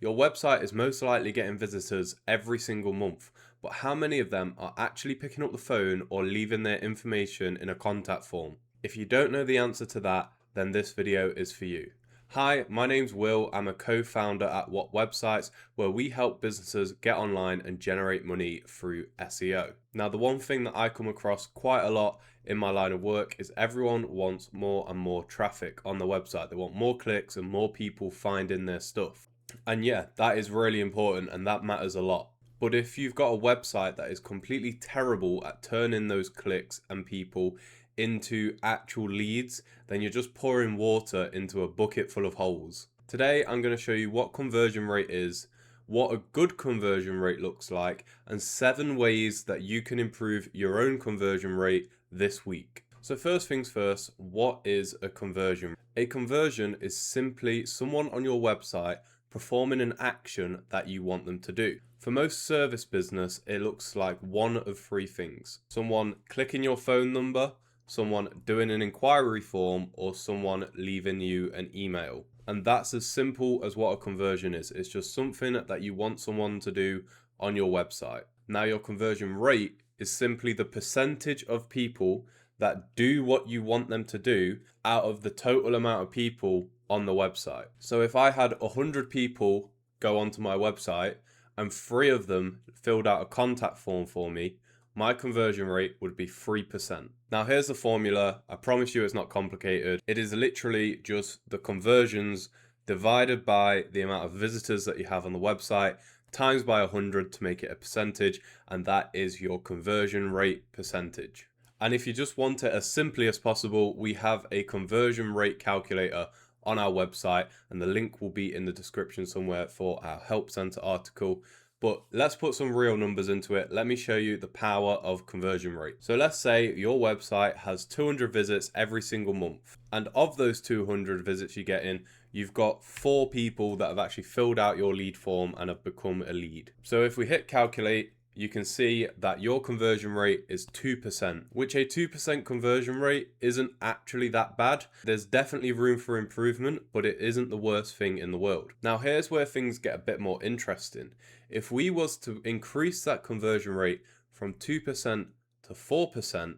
Your website is most likely getting visitors every single month, but how many of them are actually picking up the phone or leaving their information in a contact form? If you don't know the answer to that, then this video is for you. Hi, my name's Will. I'm a co-founder at What Websites, where we help businesses get online and generate money through SEO. Now, the one thing that I come across quite a lot in my line of work is everyone wants more and more traffic on the website. They want more clicks and more people finding their stuff. And yeah, that is really important and that matters a lot. But if you've got a website that is completely terrible at turning those clicks and people into actual leads, then you're just pouring water into a bucket full of holes. Today, I'm going to show you what conversion rate is, what a good conversion rate looks like, and 7 ways that you can improve your own conversion rate this week. So first things first, what is a conversion? A conversion is simply someone on your website performing an action that you want them to do. For most service business, it looks like one of 3 things. Someone clicking your phone number, someone doing an inquiry form, or someone leaving you an email. And that's as simple as what a conversion is. It's just something that you want someone to do on your website. Now, your conversion rate is simply the percentage of people that do what you want them to do out of the total amount of people on the website. So if I had 100 people go onto my website and 3 of them filled out a contact form for me, my conversion rate would be 3%. Now here's the formula. I promise you it's not complicated. It is literally just the conversions divided by the amount of visitors that you have on the website times by 100 to make it a percentage, and that is your conversion rate percentage. And if you just want it as simply as possible, we have a conversion rate calculator on our website, and the link will be in the description somewhere for our Help Center article. But let's put some real numbers into it. Let me show you the power of conversion rate. So let's say your website has 200 visits every single month. And of those 200 visits you get in, you've got 4 people that have actually filled out your lead form and have become a lead. So if we hit calculate, you can see that your conversion rate is 2%, which a 2% conversion rate isn't actually that bad. There's definitely room for improvement, but it isn't the worst thing in the world. Now, here's where things get a bit more interesting. If we was to increase that conversion rate from 2% to 4%,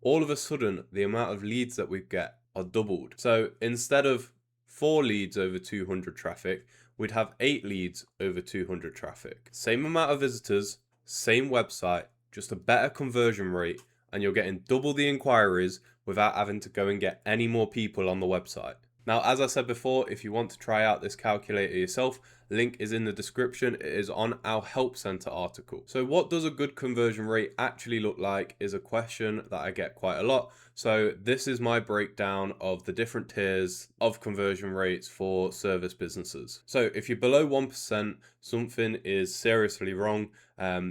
all of a sudden, the amount of leads that we get are doubled. So instead of 4 leads over 200 traffic, we'd have 8 leads over 200 traffic. Same amount of visitors, same website, just a better conversion rate, and you're getting double the inquiries without having to go and get any more people on the website. Now, as I said before, if you want to try out this calculator yourself, link is in the description. It is on our Help Center article. So what does a good conversion rate actually look like is a question that I get quite a lot. So this is my breakdown of the different tiers of conversion rates for service businesses. So if you're below 1%, something is seriously wrong.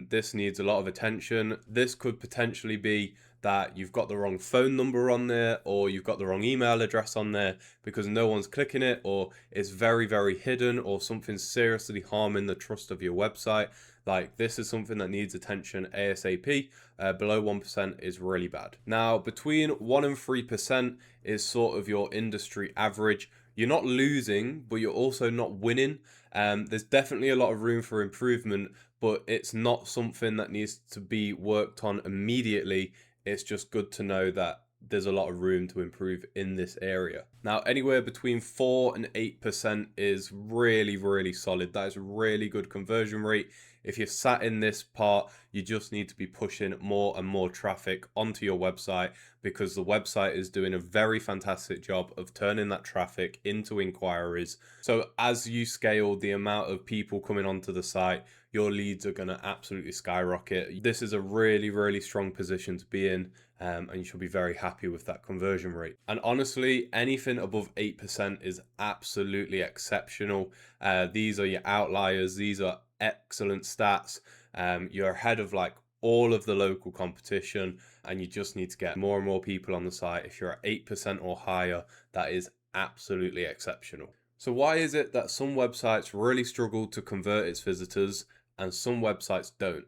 This needs a lot of attention. This could potentially be that you've got the wrong phone number on there, or you've got the wrong email address on there because no one's clicking it, or it's very, very hidden, or something's seriously harming the trust of your website. Like, this is something that needs attention ASAP. Below 1% is really bad. Now, between 1 and 3% is sort of your industry average. You're not losing, but you're also not winning. There's definitely a lot of room for improvement, but it's not something that needs to be worked on immediately. It's just good to know that there's a lot of room to improve in this area. Now, anywhere between 4 and 8% is really, really solid. That is a really good conversion rate. If you're sat in this part, you just need to be pushing more and more traffic onto your website, because the website is doing a very fantastic job of turning that traffic into inquiries. So as you scale the amount of people coming onto the site, your leads are going to absolutely skyrocket. This is a really, really strong position to be in, and you should be very happy with that conversion rate. And honestly, anything above 8% is absolutely exceptional. These are your outliers. These are excellent stats. You're ahead of like all of the local competition, and you just need to get more and more people on the site. If you're at 8% or higher, that is absolutely exceptional. So why is it that some websites really struggle to convert its visitors and some websites don't?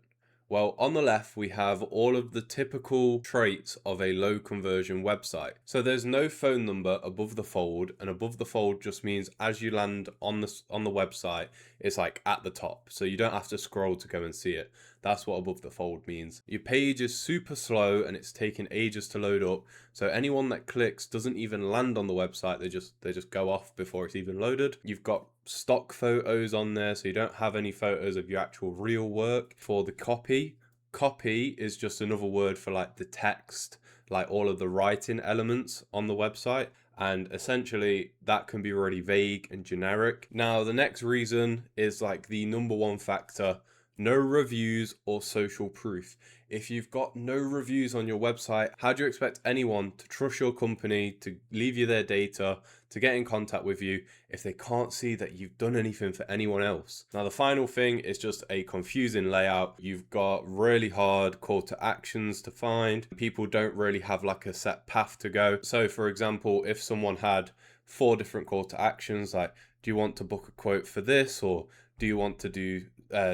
Well, on the left, we have all of the typical traits of a low conversion website. So there's no phone number above the fold, and above the fold just means as you land on the website, it's like at the top. So you don't have to scroll to go and see it. That's what above the fold means. Your page is super slow and it's taking ages to load up. So anyone that clicks doesn't even land on the website. They just go off before it's even loaded. You've got stock photos on there, so you don't have any photos of your actual real work. For the copy is just another word for like the text, like all of the writing elements on the website. And essentially that can be really vague and generic. Now, the next reason is like the number one factor: no reviews or social proof. If you've got no reviews on your website, how do you expect anyone to trust your company, to leave you their data, to get in contact with you if they can't see that you've done anything for anyone else? Now, the final thing is just a confusing layout. You've got really hard call to actions to find. People don't really have like a set path to go. So for example, if someone had 4 different call to actions, like, do you want to book a quote for this, or do you want to do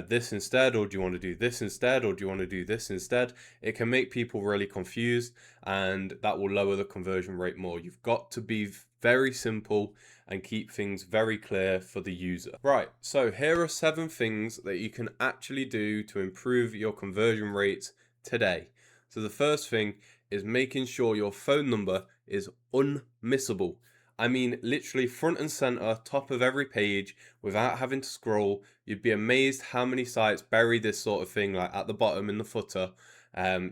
this instead, or do you want to do this instead, or do you want to do this instead? It can make people really confused, and that will lower the conversion rate more. You've got to be very simple and keep things very clear for the user. Right, so here are 7 things that you can actually do to improve your conversion rates today. So the first thing is making sure your phone number is unmissable. I mean, literally front and center, top of every page, without having to scroll. You'd be amazed how many sites bury this sort of thing, like at the bottom in the footer.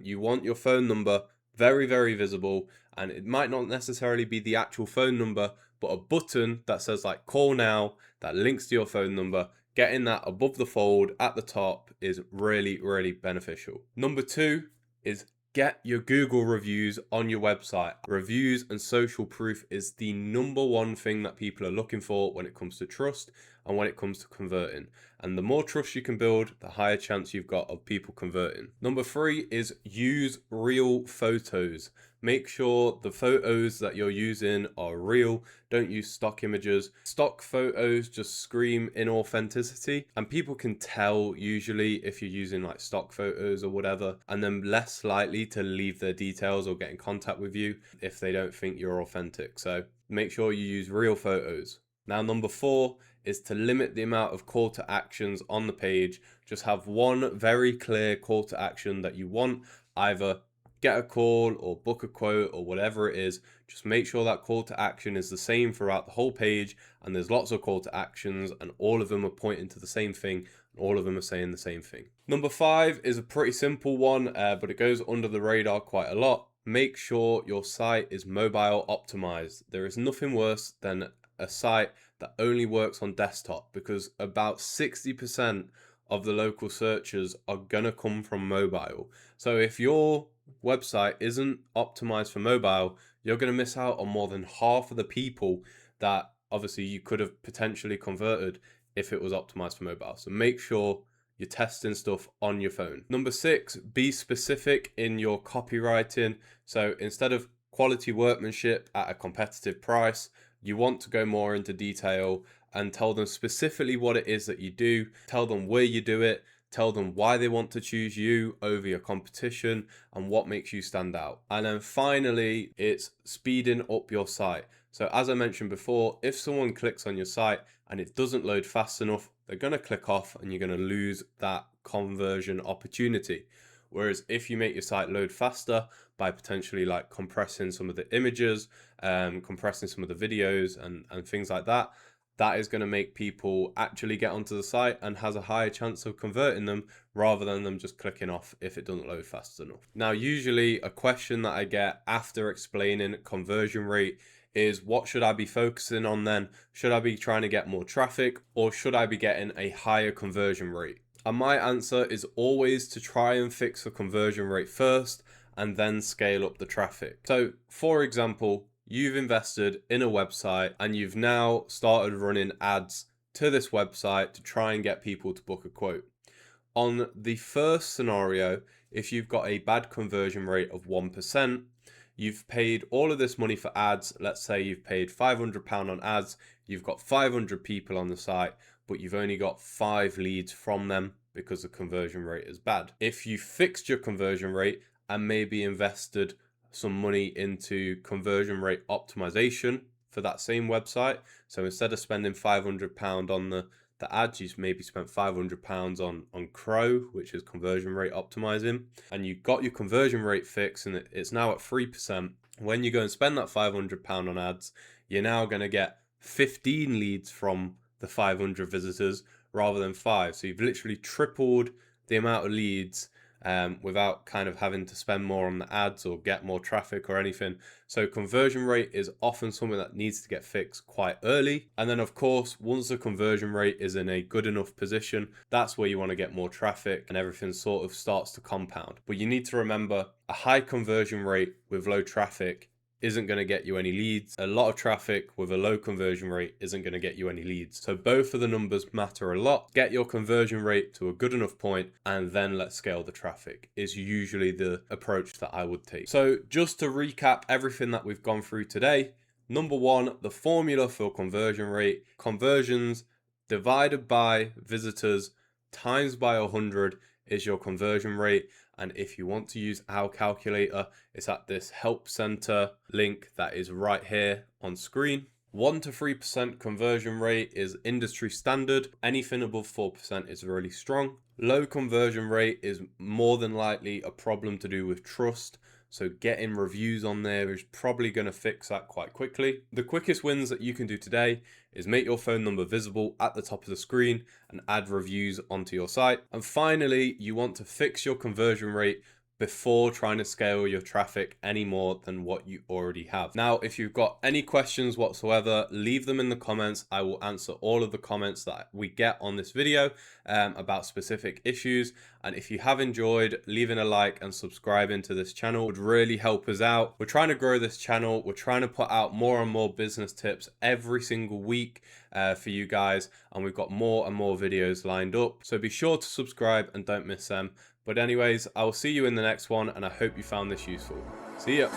You want your phone number very, very visible, and it might not necessarily be the actual phone number, but a button that says like call now, that links to your phone number. Getting that above the fold at the top is really, really beneficial. Number 2 is get your Google reviews on your website. Reviews and social proof is the number one thing that people are looking for when it comes to trust and when it comes to converting. And the more trust you can build, the higher chance you've got of people converting. Number 3 is use real photos. Make sure the photos that you're using are real. Don't use stock images. Stock photos just scream inauthenticity, and people can tell usually if you're using like stock photos or whatever, and then less likely to leave their details or get in contact with you if they don't think you're authentic. So make sure you use real photos. Now, number 4 is to limit the amount of call to actions on the page. Just have one very clear call to action that you want, either get a call or book a quote or whatever it is. Just make sure that call to action is the same throughout the whole page, and there's lots of call to actions and all of them are pointing to the same thing, and all of them are saying the same thing. Number 5 is a pretty simple one, but it goes under the radar quite a lot. Make sure your site is mobile optimized. There is nothing worse than a site that only works on desktop, because about 60% of the local searches are gonna come from mobile. So if your website isn't optimized for mobile, you're going to miss out on more than half of the people that obviously you could have potentially converted if it was optimized for mobile. So make sure you're testing stuff on your phone. Number 6, be specific in your copywriting. So instead of quality workmanship at a competitive price, you want to go more into detail and tell them specifically what it is that you do. Tell them where you do it. Tell them why they want to choose you over your competition and what makes you stand out. And then finally, it's speeding up your site. So as I mentioned before, if someone clicks on your site and it doesn't load fast enough, they're going to click off and you're going to lose that conversion opportunity. Whereas if you make your site load faster by potentially like compressing some of the images, compressing some of the videos and things like that, that is going to make people actually get onto the site and has a higher chance of converting them rather than them just clicking off if it doesn't load fast enough. Now, usually a question that I get after explaining conversion rate is, what should I be focusing on then? Should I be trying to get more traffic, or should I be getting a higher conversion rate? And my answer is always to try and fix the conversion rate first and then scale up the traffic. So for example, you've invested in a website and you've now started running ads to this website to try and get people to book a quote. On the first scenario, if you've got a bad conversion rate of 1%, you've paid all of this money for ads. Let's say you've paid £500 on ads. You've got 500 people on the site. but you've only got 5 leads from them because the conversion rate is bad. If you fixed your conversion rate and maybe invested some money into conversion rate optimization for that same website, so instead of spending £500 on the ads, you maybe spent £500 on Crow, which is conversion rate optimizing, and you got your conversion rate fixed and it's now at 3%. When you go and spend that £500 on ads, you're now going to get 15 leads from the 500 visitors rather than 5. So you've literally tripled the amount of leads without kind of having to spend more on the ads or get more traffic or anything. So conversion rate is often something that needs to get fixed quite early. And then of course, once the conversion rate is in a good enough position, that's where you want to get more traffic and everything sort of starts to compound. But you need to remember, a high conversion rate with low traffic isn't going to get you any leads. A lot of traffic with a low conversion rate isn't going to get you any leads. So both of the numbers matter a lot. Get your conversion rate to a good enough point and then let's scale the traffic is usually the approach that I would take. So just to recap everything that we've gone through today, number 1, the formula for conversion rate: conversions divided by visitors times by 100 is your conversion rate. And if you want to use our calculator, it's at this help center link that is right here on screen. 1 to 3% conversion rate is industry standard. Anything above 4% is really strong. Low conversion rate is more than likely a problem to do with trust. So getting reviews on there is probably going to fix that quite quickly. The quickest wins that you can do today is make your phone number visible at the top of the screen and add reviews onto your site. And finally, you want to fix your conversion rate before trying to scale your traffic any more than what you already have. Now, if you've got any questions whatsoever, leave them in the comments. I will answer all of the comments that we get on this video about specific issues. And if you have enjoyed, leaving a like and subscribing to this channel would really help us out. We're trying to grow this channel. We're trying to put out more and more business tips every single week for you guys. And we've got more and more videos lined up. So be sure to subscribe and don't miss them. But anyways, I will see you in the next one, and I hope you found this useful. See ya.